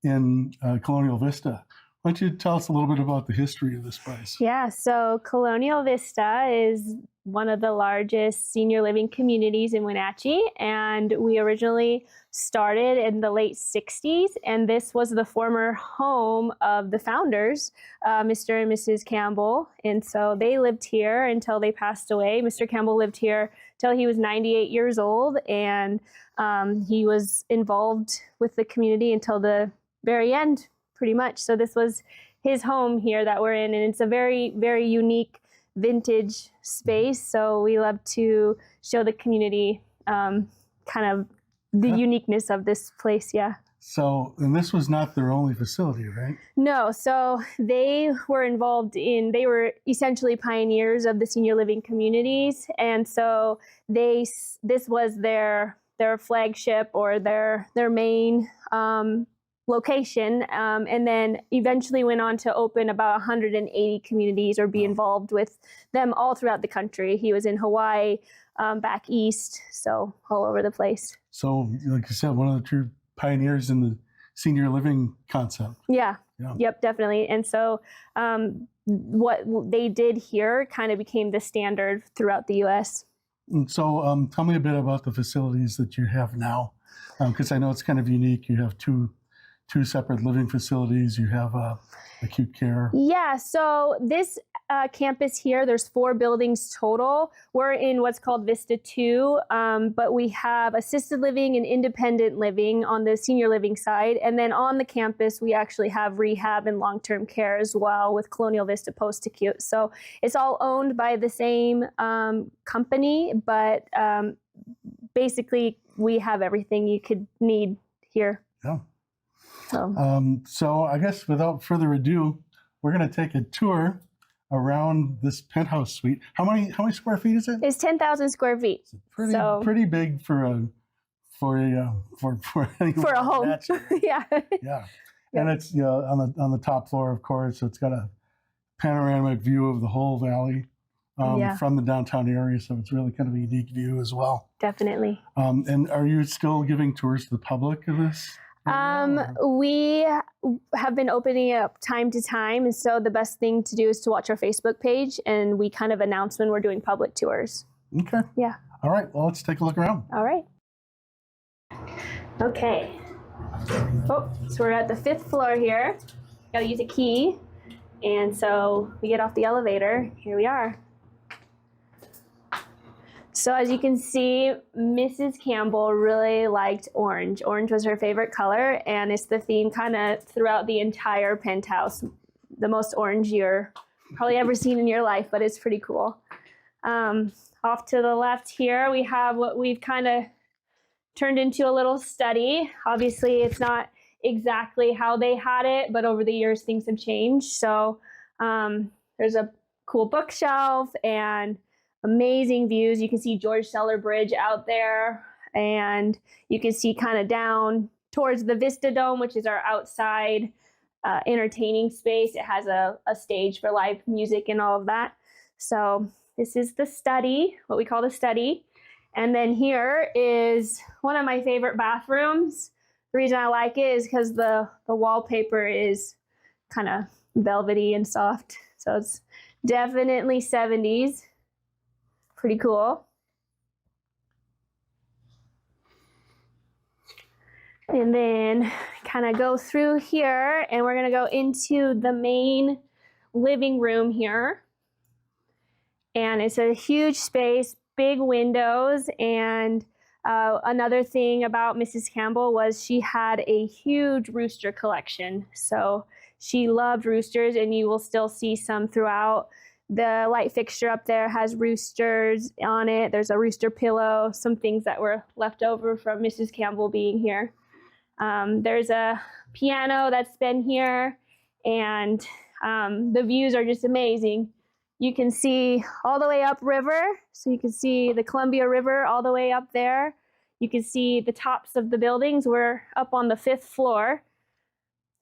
in Colonial Vista. Why don't you tell us a little bit about the history of this place? Yeah, so Colonial Vista is one of the largest senior living communities in Wenatchee, and we originally started in the late 60s, and this was the former home of the founders, Mr. and Mrs. Campbell, and so they lived here until they passed away. Mr. Campbell lived here till he was 98 years old, and he was involved with the community until the very end, pretty much. So this was his home here that we're in, and it's a very, very unique vintage space. So we love to show the community kind of the uniqueness of this place, yeah. So, and this was not their only facility, right? No, so they were they were essentially pioneers of the senior living communities. And so this was their flagship or their main location, and then eventually went on to open about 180 communities or be involved with them all throughout the country. He was in Hawaii, back east, so all over the place. So, like you said, one of the true pioneers in the senior living concept. Yeah. Yep, definitely. And so what they did here kind of became the standard throughout the U.S. And so tell me a bit about the facilities that you have now, because I know it's kind of unique. You have two separate living facilities. You have acute care. Yeah, so this campus here, there's 4 buildings total. We're in what's called Vista 2, but we have assisted living and independent living on the senior living side. And then on the campus, we actually have rehab and long-term care as well with Colonial Vista Post-Acute. So it's all owned by the same company, but basically we have everything you could need here. Yeah. So I guess without further ado, we're going to take a tour around this penthouse suite. How many square feet is it? It's 10,000 square feet. Pretty big for a home. Yeah. Yeah. And it's on the top floor, of course. So it's got a panoramic view of the whole valley. from the downtown area. So it's really kind of a unique view as well. Definitely. And are you still giving tours to the public of this? We have been opening it up time to time. And so the best thing to do is to watch our Facebook page, and we kind of announce when we're doing public tours. Okay. Yeah. All right. Well, let's take a look around. All right. Okay. Oh, so we're at the 5th floor here. Got to use a key. And so we get off the elevator. Here we are. So as you can see, Mrs. Campbell really liked orange. Orange was her favorite color, and it's the theme kind of throughout the entire penthouse. The most orange you're probably ever seen in your life, but it's pretty cool. Off to the left here, we have what we've kind of turned into a little study. Obviously, it's not exactly how they had it, but over the years, things have changed. So there's a cool bookshelf and amazing views. You can see George Cellar Bridge out there, and you can see kind of down towards the Vista Dome, which is our outside entertaining space. It has a stage for live music and all of that. So this is the study, what we call the study. And then here is one of my favorite bathrooms. The reason I like it is because the wallpaper is kind of velvety and soft. So it's definitely 70s. Pretty cool. And then kind of go through here, and we're going to go into the main living room here. And it's a huge space, big windows. And another thing about Mrs. Campbell was she had a huge rooster collection. So she loved roosters, and you will still see some throughout. The light fixture up there has roosters on it. There's a rooster pillow, some things that were left over from Mrs. Campbell being here. There's a piano that's been here, and the views are just amazing. You can see all the way up river, so you can see the Columbia River all the way up there. You can see the tops of the buildings. We're up on the 5th floor,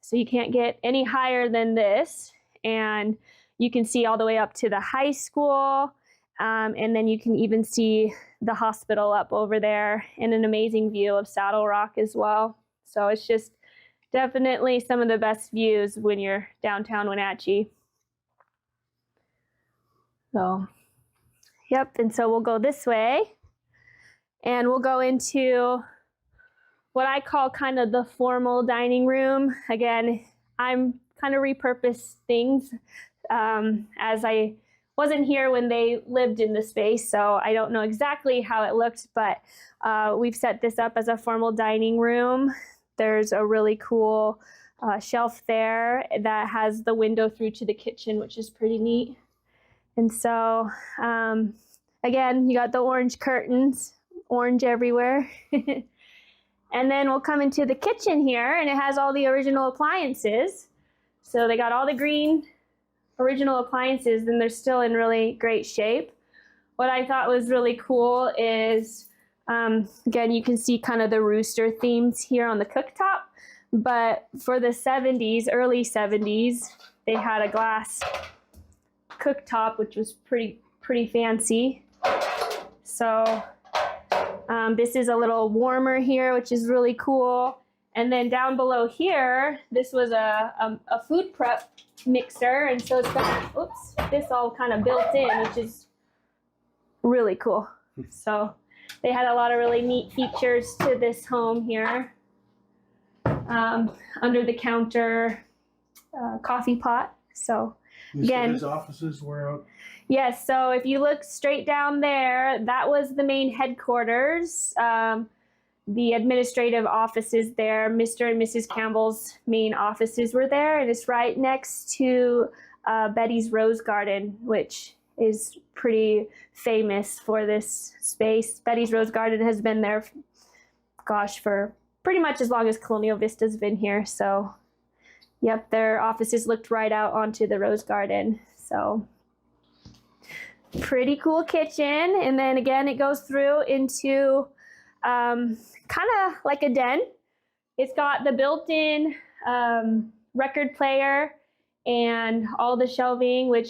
so you can't get any higher than this. And you can see all the way up to the high school, and then you can even see the hospital up over there, and an amazing view of Saddle Rock as well. So it's just definitely some of the best views when you're downtown Wenatchee. So, yep, and so we'll go this way, and we'll go into what I call kind of the formal dining room. Again, I'm kind of repurposed things. As I wasn't here when they lived in the space, so I don't know exactly how it looked, but we've set this up as a formal dining room. There's a really cool shelf there that has the window through to the kitchen, which is pretty neat. And so, again, you got the orange curtains, orange everywhere. And then we'll come into the kitchen here, and it has all the original appliances. So they got all the green original appliances, and they're still in really great shape. What I thought was really cool is, again, you can see kind of the rooster themes here on the cooktop, but for the 70s, early 70s, they had a glass cooktop, which was pretty fancy. So this is a little warmer here, which is really cool. And then down below here, this was a food prep mixer, and so it's got, this all kind of built in, which is really cool. So they had a lot of really neat features to this home here. Under the counter coffee pot. So again, his offices were out. Yes, so if you look straight down there, that was the main headquarters. The administrative offices there, Mr. and Mrs. Campbell's main offices were there. And it's right next to Betty's Rose Garden, which is pretty famous for this space. Betty's Rose Garden has been there, gosh, for pretty much as long as Colonial Vista's been here. So, yep, their offices looked right out onto the Rose Garden. So, pretty cool kitchen. And then again, it goes through into kind of like a den. It's got the built-in record player and all the shelving, which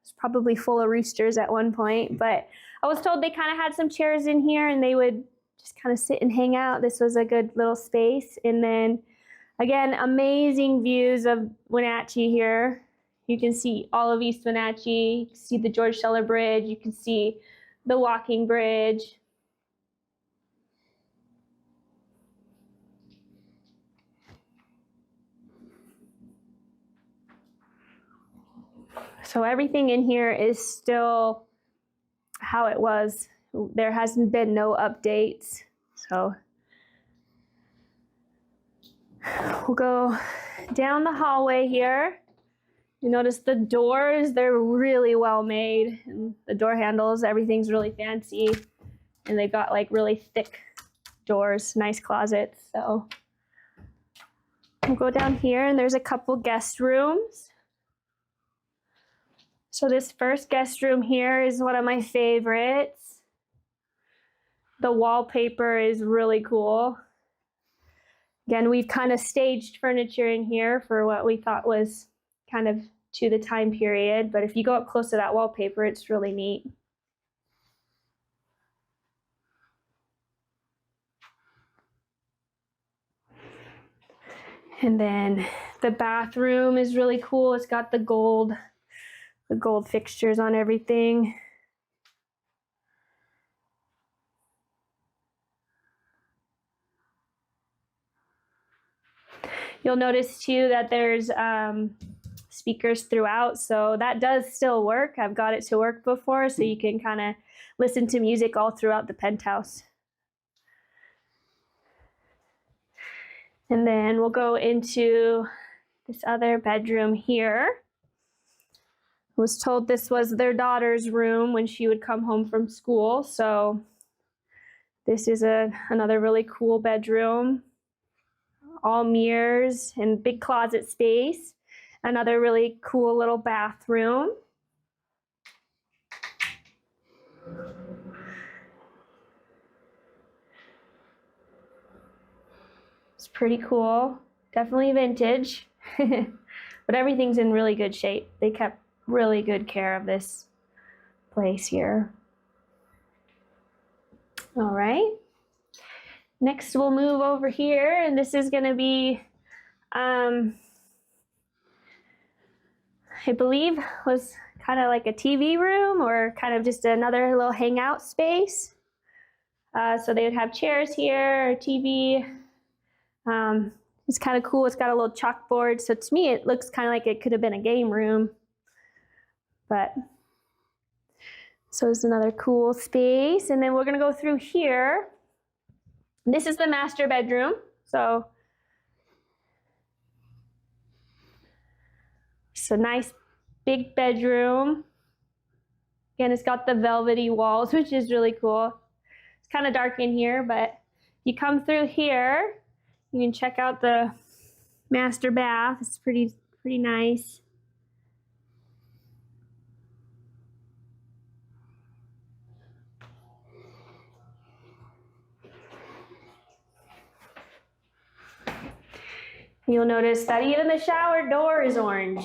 It's probably full of roosters at one point, but I was told they kind of had some chairs in here and they would just kind of sit and hang out. This was a good little space. And then again, amazing views of Wenatchee here. You can see all of East Wenatchee. You can see the George Scheller Bridge. You can see the walking bridge. So everything in here is still how it was. There hasn't been no updates. So we'll go down the hallway here. You notice the doors, they're really well made. And the door handles, everything's really fancy. And they've got like really thick doors, nice closets. So we'll go down here and there's a couple guest rooms. So this first guest room here is one of my favorites. The wallpaper is really cool. Again, we've kind of staged furniture in here for what we thought was kind of to the time period, but if you go up close to that wallpaper, it's really neat. And then the bathroom is really cool. It's got the gold fixtures on everything. You'll notice too that there's speakers throughout, so that does still work. I've got it to work before, so you can kind of listen to music all throughout the penthouse. And then we'll go into this other bedroom here. I was told this was their daughter's room when she would come home from school, so this is another really cool bedroom. All mirrors and big closet space. Another really cool little bathroom. It's pretty cool. Definitely vintage, but everything's in really good shape. They kept really good care of this place here. All right. Next, we'll move over here, and this is going to be, I believe, was kind of like a TV room or kind of just another little hangout space. So they would have chairs here, a TV. It's kind of cool. It's got a little chalkboard. So to me, it looks kind of like it could have been a game room. But so it's another cool space. And then we're going to go through here. This is the master bedroom. So it's a nice big bedroom. Again, it's got the velvety walls, which is really cool. It's kind of dark in here, but you come through here, you can check out the master bath. It's pretty nice. You'll notice that even the shower door is orange.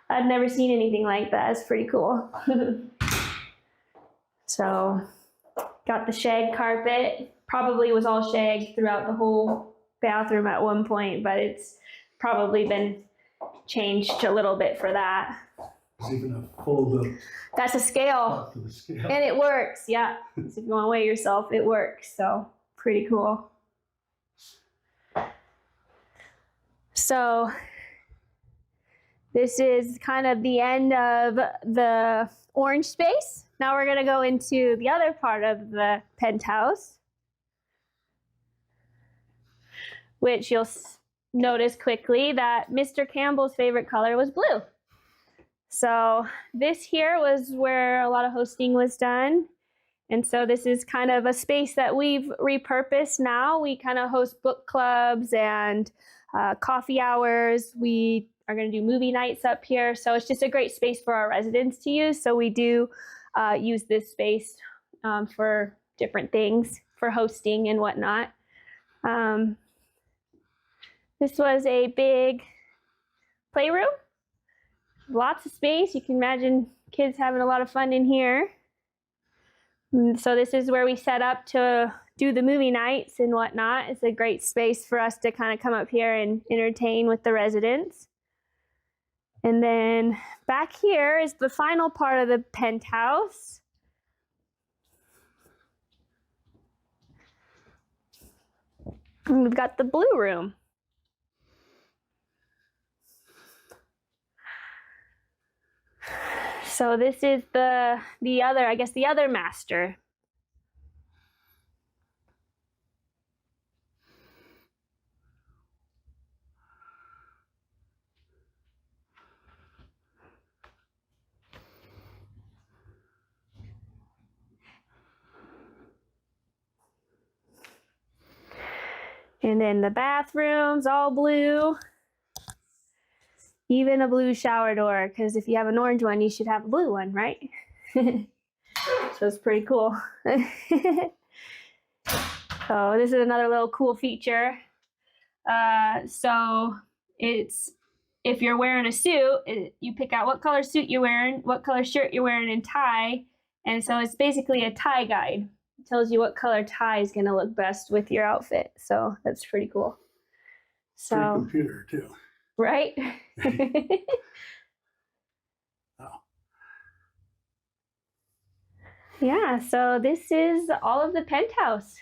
I've never seen anything like that. It's pretty cool. So, got the shag carpet. Probably was all shag throughout the whole bathroom at one point, but it's probably been changed a little bit for that. There's even a fold-up. That's a scale. To the scale. And it works, yeah. So if you want to weigh yourself, it works. So, pretty cool. So this is kind of the end of the orange space. Now we're going to go into the other part of the penthouse, which you'll notice quickly that Mr. Campbell's favorite color was blue. So this here was where a lot of hosting was done. And so this is kind of a space that we've repurposed now. We kind of host book clubs and coffee hours. We are going to do movie nights up here. So it's just a great space for our residents to use. So we do use this space for different things, for hosting and whatnot. This was a big playroom. lots of space. You can imagine kids having a lot of fun in here. And so this is where we set up to do the movie nights and whatnot. It's a great space for us to kind of come up here and entertain with the residents. And then back here is the final part of the penthouse. And we've got the blue room. So this is the other master. And then the bathrooms, all blue. Even a blue shower door, because if you have an orange one, you should have a blue one, right? So it's pretty cool. So this is another little cool feature. So it's, if you're wearing a suit, you pick out what color suit you're wearing, what color shirt you're wearing, and tie. And so it's basically a tie guide. It tells you what color tie is going to look best with your outfit. So that's pretty cool. So Pretty computer too. Right? Oh. Yeah, so this is all of the penthouse.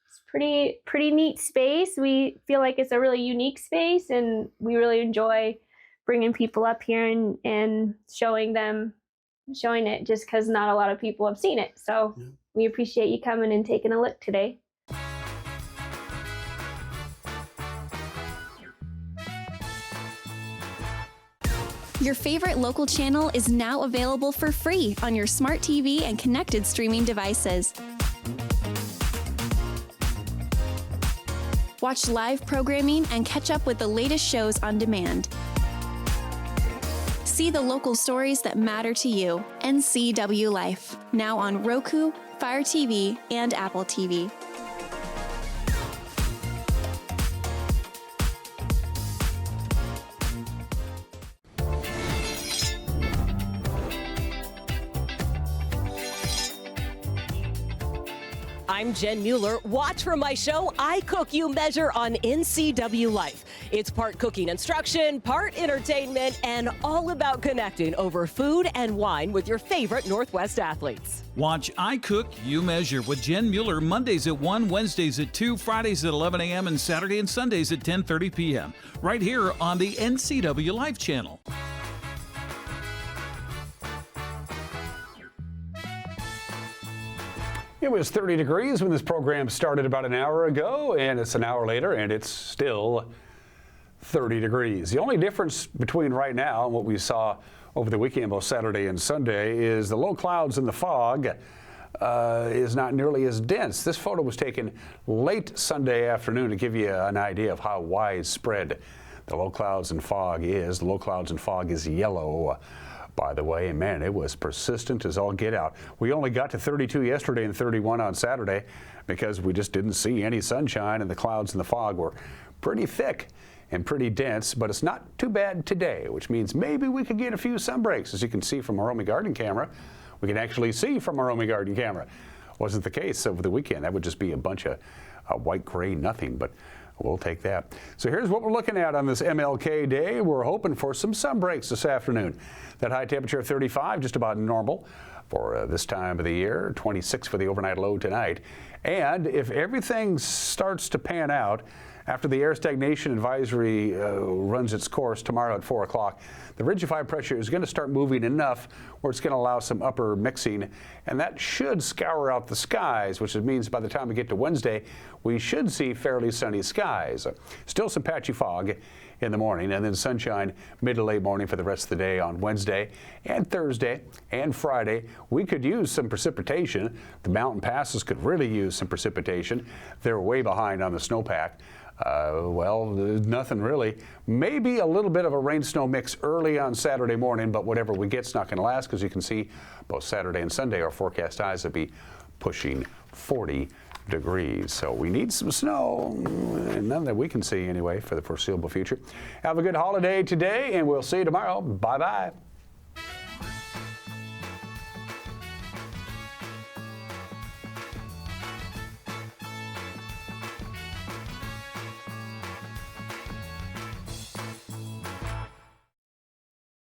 It's pretty neat space. We feel like it's a really unique space, and we really enjoy bringing people up here and showing it, just because not a lot of people have seen it. So we appreciate you coming and taking a look today. Your favorite local channel is now available for free on your smart TV and connected streaming devices. Watch live programming and catch up with the latest shows on demand. See the local stories that matter to you. NCW Life, now on Roku, Fire TV, and Apple TV. I'm Jen Mueller. Watch for my show, I Cook, You Measure on NCW Life. It's part cooking instruction, part entertainment, and all about connecting over food and wine with your favorite Northwest athletes. Watch I Cook, You Measure with Jen Mueller Mondays at 1, Wednesdays at 2, Fridays at 11 a.m., and Saturday and Sundays at 10:30 p.m. right here on the NCW Life channel. It was 30 degrees when this program started about an hour ago, and it's an hour later, and it's still 30 degrees. The only difference between right now and what we saw over the weekend, both Saturday and Sunday, is the low clouds and the fog is not nearly as dense. This photo was taken late Sunday afternoon to give you an idea of how widespread the low clouds and fog is. The low clouds and fog is yellow, by the way, and man, it was persistent as all get out. We only got to 32 yesterday and 31 on Saturday because we just didn't see any sunshine, and the clouds and the fog were pretty thick and pretty dense, but it's not too bad today, which means maybe we could get a few sun breaks. As you can see from our Romy Garden camera, we can actually see from our Romy Garden camera. Wasn't the case over the weekend. That would just be a bunch of white, gray, nothing, but we'll take that. So here's what we're looking at on this MLK Day. We're hoping for some sun breaks this afternoon. That high temperature of 35, just about normal for this time of the year. 26 for the overnight low tonight. And if everything starts to pan out, after the air stagnation advisory runs its course tomorrow at 4 o'clock, the ridge of high pressure is going to start moving enough where it's going to allow some upper mixing, and that should scour out the skies, which means by the time we get to Wednesday, we should see fairly sunny skies. Still some patchy fog in the morning, and then sunshine mid to late morning for the rest of the day on Wednesday and Thursday and Friday. We could use some precipitation. The mountain passes could really use some precipitation. They're way behind on the snowpack. Well, nothing really. Maybe a little bit of a rain-snow mix early on Saturday morning, but whatever we get's not going to last, because you can see both Saturday and Sunday our forecast highs will be pushing 40 degrees. So we need some snow, none that we can see anyway for the foreseeable future. Have a good holiday today, and we'll see you tomorrow. Bye-bye.